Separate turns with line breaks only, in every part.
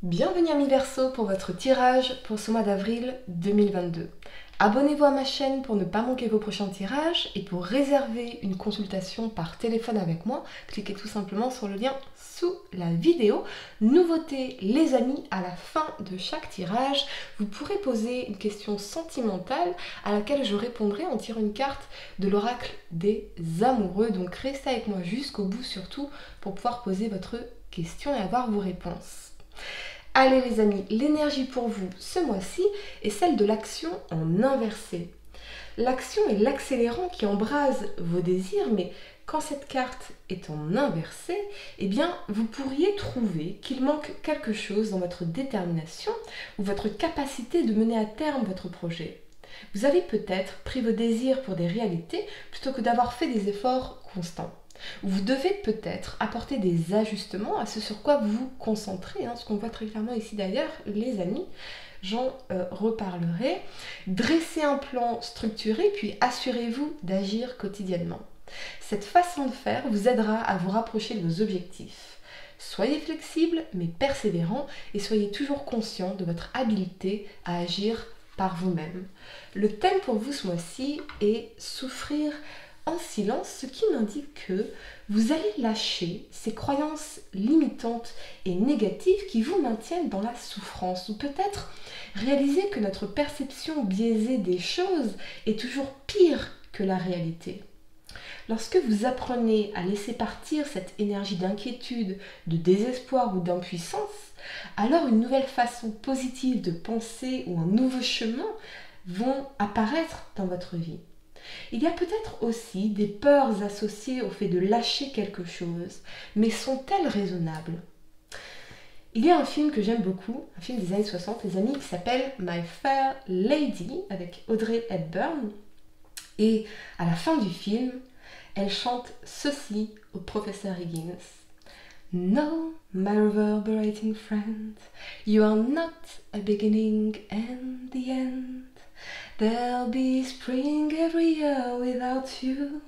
Bienvenue amis Verseau pour votre tirage pour ce mois d'avril 2022. Abonnez-vous à ma chaîne pour ne pas manquer vos prochains tirages et pour réserver une consultation par téléphone avec moi, cliquez tout simplement sur le lien sous la vidéo. Nouveauté les amis, à la fin de chaque tirage, vous pourrez poser une question sentimentale à laquelle je répondrai en tirant une carte de l'oracle des amoureux. Donc restez avec moi jusqu'au bout surtout pour pouvoir poser votre question et avoir vos réponses. Allez les amis, l'énergie pour vous ce mois-ci est celle de l'action en inversé. L'action est l'accélérant qui embrase vos désirs, mais quand cette carte est en inversé, eh bien vous pourriez trouver qu'il manque quelque chose dans votre détermination ou votre capacité de mener à terme votre projet. Vous avez peut-être pris vos désirs pour des réalités plutôt que d'avoir fait des efforts constants. Vous devez peut-être apporter des ajustements à ce sur quoi vous vous concentrez, ce qu'on voit très clairement ici d'ailleurs, les amis, j'en reparlerai. Dressez un plan structuré, puis assurez-vous d'agir quotidiennement. Cette façon de faire vous aidera à vous rapprocher de vos objectifs. Soyez flexible mais persévérant et soyez toujours conscient de votre habileté à agir par vous-même. Le thème pour vous ce mois-ci est souffrir en silence, ce qui m'indique que vous allez lâcher ces croyances limitantes et négatives qui vous maintiennent dans la souffrance, ou peut-être réaliser que notre perception biaisée des choses est toujours pire que la réalité. Lorsque vous apprenez à laisser partir cette énergie d'inquiétude, de désespoir ou d'impuissance, alors une nouvelle façon positive de penser ou un nouveau chemin vont apparaître dans votre vie. Il y a peut-être aussi des peurs associées au fait de lâcher quelque chose, mais sont-elles raisonnables? Il y a un film que j'aime beaucoup, un film des années 60, les amis, qui s'appelle My Fair Lady, avec Audrey Hepburn. Et à la fin du film, elle chante ceci au professeur Higgins. No, my reverberating friend, you are not a beginning and the end. There'll be spring every year without you.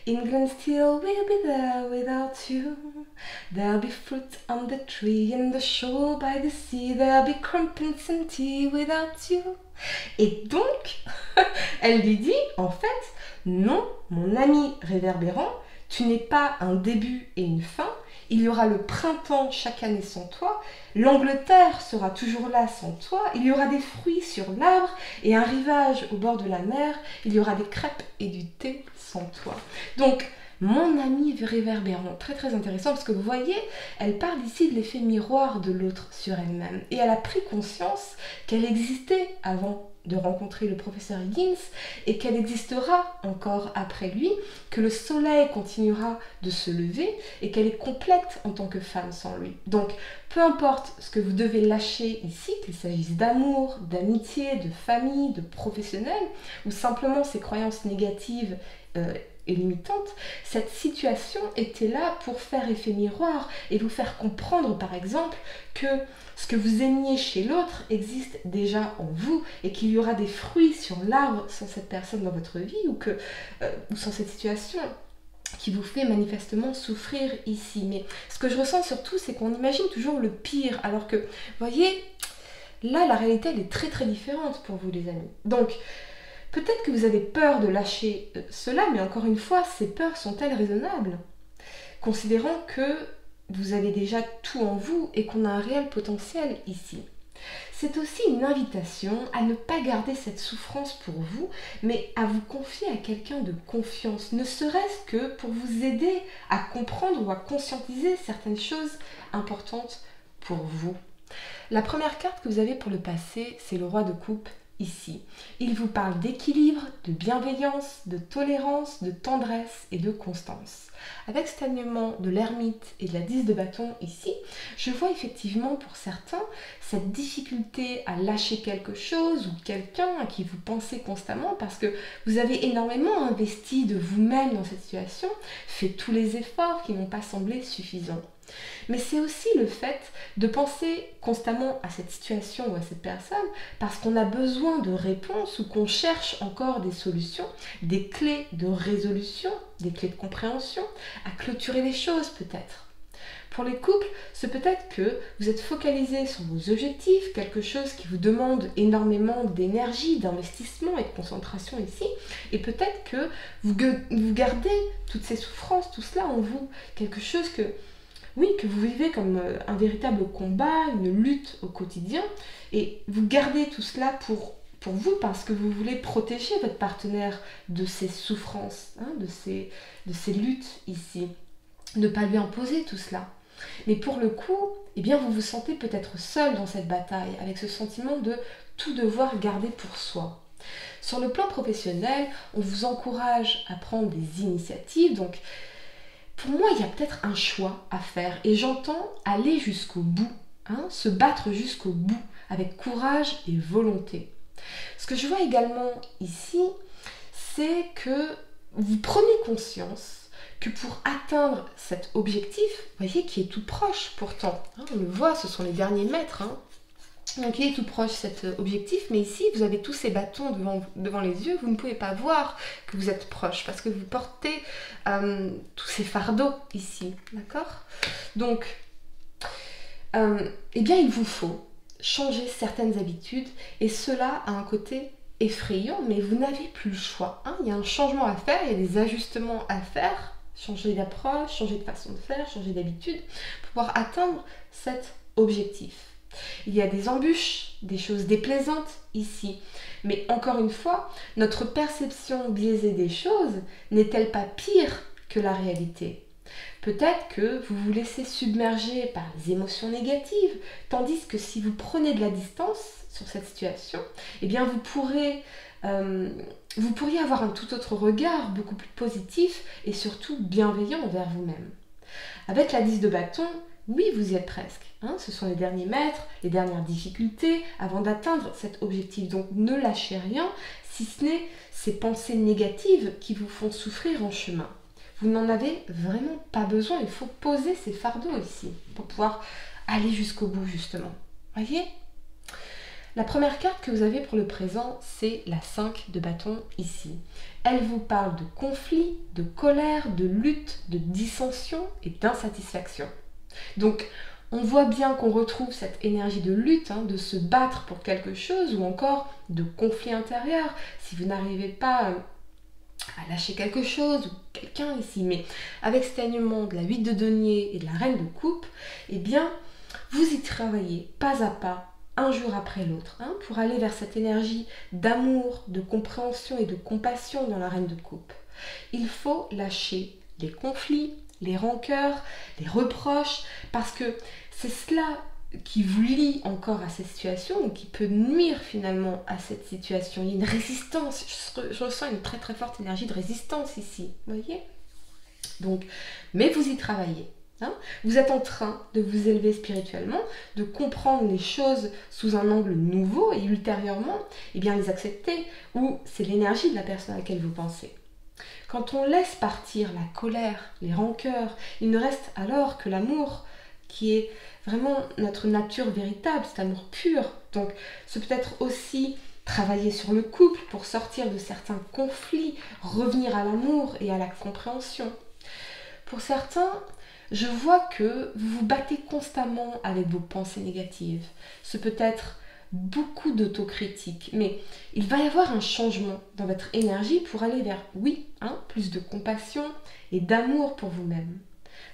England still will be there without you. There'll be fruit on the tree and the shore by the sea. There'll be crumpets and tea without you. Et donc, elle lui dit, en fait, non, mon ami réverbérant, tu n'es pas un début et une fin. Il y aura le printemps chaque année sans toi, l'Angleterre sera toujours là sans toi, il y aura des fruits sur l'arbre et un rivage au bord de la mer, il y aura des crêpes et du thé sans toi. Donc, mon ami réverbérant, très très intéressant parce que vous voyez, elle parle ici de l'effet miroir de l'autre sur elle-même et elle a pris conscience qu'elle existait avant de rencontrer le professeur Higgins et qu'elle existera encore après lui, que le soleil continuera de se lever et qu'elle est complète en tant que femme sans lui. Donc, peu importe ce que vous devez lâcher ici, qu'il s'agisse d'amour, d'amitié, de famille, de professionnel, ou simplement ces croyances négatives et limitante, cette situation était là pour faire effet miroir et vous faire comprendre par exemple que ce que vous aimiez chez l'autre existe déjà en vous et qu'il y aura des fruits sur l'arbre sans cette personne dans votre vie ou sans cette situation qui vous fait manifestement souffrir ici. Mais ce que je ressens surtout, c'est qu'on imagine toujours le pire alors que, voyez, là la réalité elle est très très différente pour vous les amis. Donc, peut-être que vous avez peur de lâcher cela, mais encore une fois, ces peurs sont-elles raisonnables? Considérant que vous avez déjà tout en vous et qu'on a un réel potentiel ici. C'est aussi une invitation à ne pas garder cette souffrance pour vous, mais à vous confier à quelqu'un de confiance, ne serait-ce que pour vous aider à comprendre ou à conscientiser certaines choses importantes pour vous. La première carte que vous avez pour le passé, c'est le roi de coupe. Ici, il vous parle d'équilibre, de bienveillance, de tolérance, de tendresse et de constance. Avec cet alignement de l'ermite et de la 10 de bâton ici, je vois effectivement pour certains cette difficulté à lâcher quelque chose ou quelqu'un à qui vous pensez constamment parce que vous avez énormément investi de vous-même dans cette situation, fait tous les efforts qui n'ont pas semblé suffisants. Mais c'est aussi le fait de penser constamment à cette situation ou à cette personne parce qu'on a besoin de réponses ou qu'on cherche encore des solutions, des clés de résolution, des clés de compréhension, à clôturer les choses peut-être. Pour les couples, c'est peut-être que vous êtes focalisé sur vos objectifs, quelque chose qui vous demande énormément d'énergie, d'investissement et de concentration ici, et peut-être que vous gardez toutes ces souffrances, tout cela en vous, quelque chose que, oui, que vous vivez comme un véritable combat, une lutte au quotidien, et vous gardez tout cela pour vous parce que vous voulez protéger votre partenaire de ces souffrances, hein, de ces luttes ici, ne pas lui imposer tout cela. Mais pour le coup, eh bien, vous vous sentez peut-être seul dans cette bataille, avec ce sentiment de tout devoir garder pour soi. Sur le plan professionnel, on vous encourage à prendre des initiatives, donc pour moi, il y a peut-être un choix à faire, et j'entends aller jusqu'au bout, hein, se battre jusqu'au bout, avec courage et volonté. Ce que je vois également ici, c'est que vous prenez conscience que pour atteindre cet objectif, vous voyez, qui est tout proche pourtant, hein, on le voit, ce sont les derniers mètres, hein, donc il est tout proche cet objectif, mais ici vous avez tous ces bâtons devant les yeux, vous ne pouvez pas voir que vous êtes proche parce que vous portez tous ces fardeaux ici, d'accord? Donc, eh bien il vous faut changer certaines habitudes et cela a un côté effrayant, mais vous n'avez plus le choix, hein. Il y a un changement à faire, il y a des ajustements à faire, changer d'approche, changer de façon de faire, changer d'habitude pour pouvoir atteindre cet objectif. Il y a des embûches, des choses déplaisantes ici, mais encore une fois, notre perception biaisée des choses n'est-elle pas pire que la réalité ? Peut-être que vous vous laissez submerger par les émotions négatives, tandis que si vous prenez de la distance sur cette situation, eh bien vous pourriez avoir un tout autre regard, beaucoup plus positif et surtout bienveillant envers vous-même. Avec la 10 de bâton, oui, vous y êtes presque, hein, ce sont les derniers mètres, les dernières difficultés avant d'atteindre cet objectif. Donc ne lâchez rien, si ce n'est ces pensées négatives qui vous font souffrir en chemin. Vous n'en avez vraiment pas besoin, il faut poser ces fardeaux ici pour pouvoir aller jusqu'au bout justement. Voyez ? La première carte que vous avez pour le présent, c'est la 5 de bâton ici. Elle vous parle de conflit, de colère, de lutte, de dissension et d'insatisfaction. Donc, on voit bien qu'on retrouve cette énergie de lutte, hein, de se battre pour quelque chose ou encore de conflit intérieur. Si vous n'arrivez pas à lâcher quelque chose ou quelqu'un ici, mais avec cet alignement de la 8 de denier et de la reine de coupe, eh bien, vous y travaillez pas à pas, un jour après l'autre, hein, pour aller vers cette énergie d'amour, de compréhension et de compassion dans la reine de coupe. Il faut lâcher les conflits, les rancœurs, les reproches, parce que c'est cela qui vous lie encore à cette situation ou qui peut nuire finalement à cette situation. Il y a une résistance, je ressens une très très forte énergie de résistance ici, vous voyez ? Donc, mais vous y travaillez. Hein, vous êtes en train de vous élever spirituellement, de comprendre les choses sous un angle nouveau et ultérieurement, eh bien les accepter, ou c'est l'énergie de la personne à laquelle vous pensez. Quand on laisse partir la colère, les rancœurs, il ne reste alors que l'amour qui est vraiment notre nature véritable, cet amour pur. Donc c'est peut-être aussi travailler sur le couple pour sortir de certains conflits, revenir à l'amour et à la compréhension. Pour certains, je vois que vous vous battez constamment avec vos pensées négatives. Ce peut être beaucoup d'autocritique, mais il va y avoir un changement dans votre énergie pour aller vers, oui, hein, plus de compassion et d'amour pour vous-même.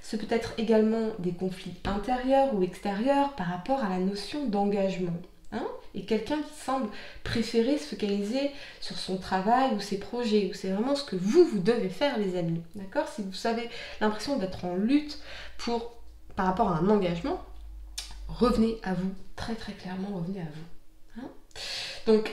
Ce peut être également des conflits intérieurs ou extérieurs par rapport à la notion d'engagement. Hein, et quelqu'un qui semble préférer se focaliser sur son travail ou ses projets, ou c'est vraiment ce que vous devez faire les amis, d'accord ? Si vous avez l'impression d'être en lutte par rapport à un engagement, revenez à vous, très très clairement revenez à vous. Hein ? Donc,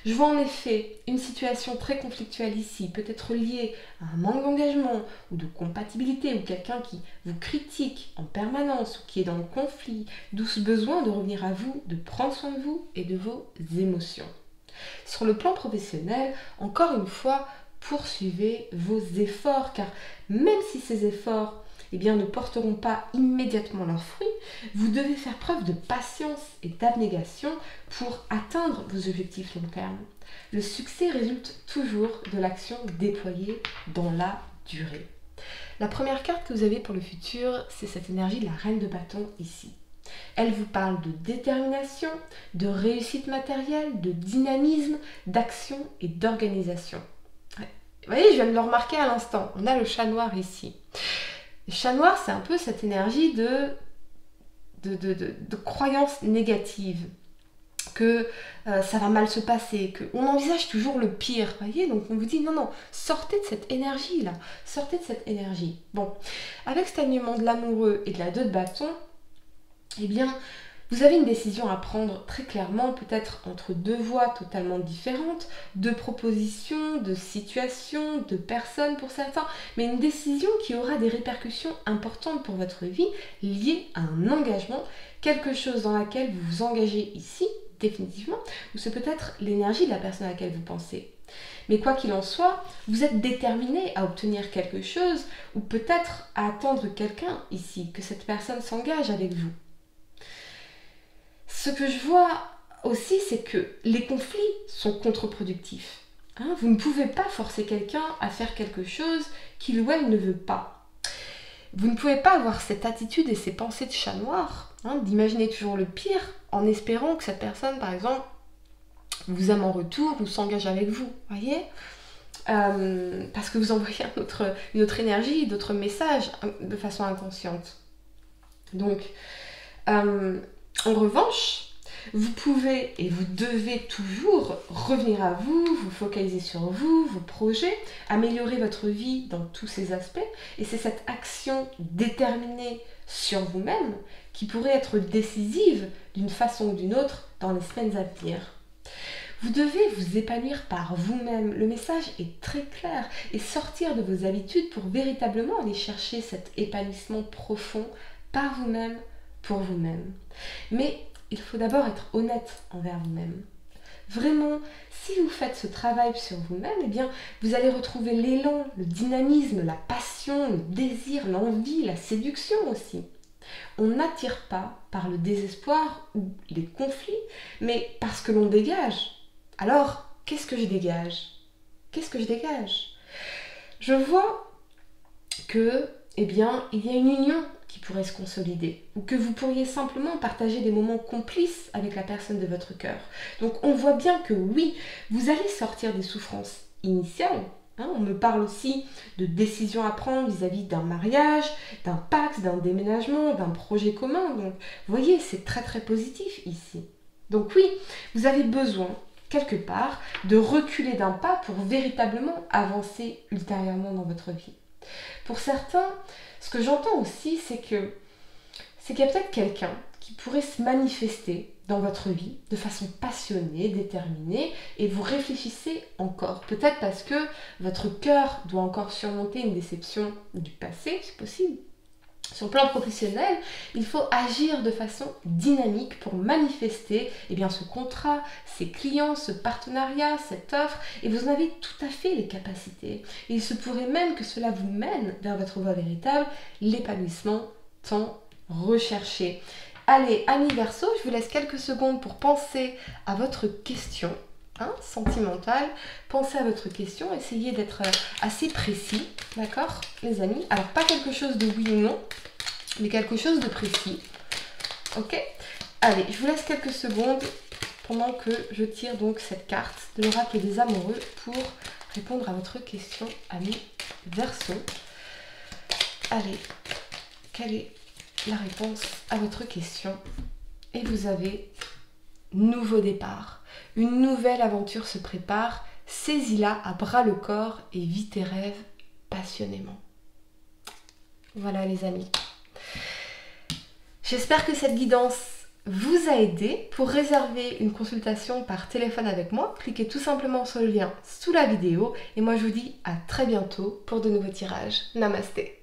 je vois en effet une situation très conflictuelle ici, peut-être liée à un manque d'engagement ou de compatibilité, ou quelqu'un qui vous critique en permanence ou qui est dans le conflit, d'où ce besoin de revenir à vous, de prendre soin de vous et de vos émotions. Sur le plan professionnel, encore une fois, poursuivez vos efforts, car même si ces efforts ne porteront pas immédiatement leurs fruits, vous devez faire preuve de patience et d'abnégation pour atteindre vos objectifs long terme. Le succès résulte toujours de l'action déployée dans la durée. La première carte que vous avez pour le futur, c'est cette énergie de la reine de bâton ici. Elle vous parle de détermination, de réussite matérielle, de dynamisme, d'action et d'organisation. Ouais. Vous voyez, je viens de le remarquer à l'instant. On a le chat noir ici. Le chat noir, c'est un peu cette énergie de croyance négative. Que ça va mal se passer, qu'on envisage toujours le pire, voyez, donc on vous dit non, sortez de cette énergie-là, sortez de cette énergie. Bon, avec cet alignement de l'amoureux et de la 2 de bâton, eh bien, vous avez une décision à prendre très clairement, peut-être entre 2 voies totalement différentes, 2 propositions, de situations, de personnes pour certains, mais une décision qui aura des répercussions importantes pour votre vie, liées à un engagement, quelque chose dans laquelle vous vous engagez ici, définitivement, ou c'est peut-être l'énergie de la personne à laquelle vous pensez. Mais quoi qu'il en soit, vous êtes déterminé à obtenir quelque chose, ou peut-être à attendre quelqu'un ici, que cette personne s'engage avec vous. Ce que je vois aussi, c'est que les conflits sont contre-productifs. Vous ne pouvez pas forcer quelqu'un à faire quelque chose qu'il ou elle ne veut pas. Vous ne pouvez pas avoir cette attitude et ces pensées de chat noir, d'imaginer toujours le pire en espérant que cette personne, par exemple, vous aime en retour ou s'engage avec vous, voyez, parce que vous envoyez une autre énergie, d'autres messages de façon inconsciente. Donc, en revanche, vous pouvez et vous devez toujours revenir à vous, vous focaliser sur vous, vos projets, améliorer votre vie dans tous ces aspects. Et c'est cette action déterminée sur vous-même qui pourrait être décisive d'une façon ou d'une autre dans les semaines à venir. Vous devez vous épanouir par vous-même. Le message est très clair et sortir de vos habitudes pour véritablement aller chercher cet épanouissement profond par vous-même, pour vous-même. Mais il faut d'abord être honnête envers vous-même. Vraiment, si vous faites ce travail sur vous-même, eh bien, vous allez retrouver l'élan, le dynamisme, la passion, le désir, l'envie, la séduction aussi. On n'attire pas par le désespoir ou les conflits, mais parce que l'on dégage. Alors, qu'est-ce que je dégage? Qu'est-ce que je dégage? Je vois que, eh bien, il y a une union qui pourrait se consolider, ou que vous pourriez simplement partager des moments complices avec la personne de votre cœur. Donc on voit bien que oui, vous allez sortir des souffrances initiales. On me parle aussi de décisions à prendre vis-à-vis d'un mariage, d'un pacte, d'un déménagement, d'un projet commun. Donc vous voyez, c'est très très positif ici. Donc oui, vous avez besoin quelque part de reculer d'un pas pour véritablement avancer ultérieurement dans votre vie. Pour certains, ce que j'entends aussi, c'est qu'il y a peut-être quelqu'un qui pourrait se manifester dans votre vie de façon passionnée, déterminée, et vous réfléchissez encore. Peut-être parce que votre cœur doit encore surmonter une déception du passé, c'est possible. Sur le plan professionnel, il faut agir de façon dynamique pour manifester ce contrat, ces clients, ce partenariat, cette offre, et vous en avez tout à fait les capacités. Et il se pourrait même que cela vous mène vers votre voie véritable, l'épanouissement tant recherché. Allez, amis Verseau, je vous laisse quelques secondes pour penser à votre question sentimentale. Pensez à votre question, essayez d'être assez précis, d'accord les amis? Alors pas quelque chose de oui ou non, mais quelque chose de précis. Ok? Allez, je vous laisse quelques secondes pendant que je tire donc cette carte de l'oracle des amoureux pour répondre à votre question, amis Verseau. Allez, quelle est la réponse à votre question? Et vous avez nouveau départ. Une nouvelle aventure se prépare. Saisis-la à bras le corps et vis tes rêves passionnément. Voilà les amis. J'espère que cette guidance vous a aidé. Pour réserver une consultation par téléphone avec moi, cliquez tout simplement sur le lien sous la vidéo. Et moi je vous dis à très bientôt pour de nouveaux tirages. Namasté.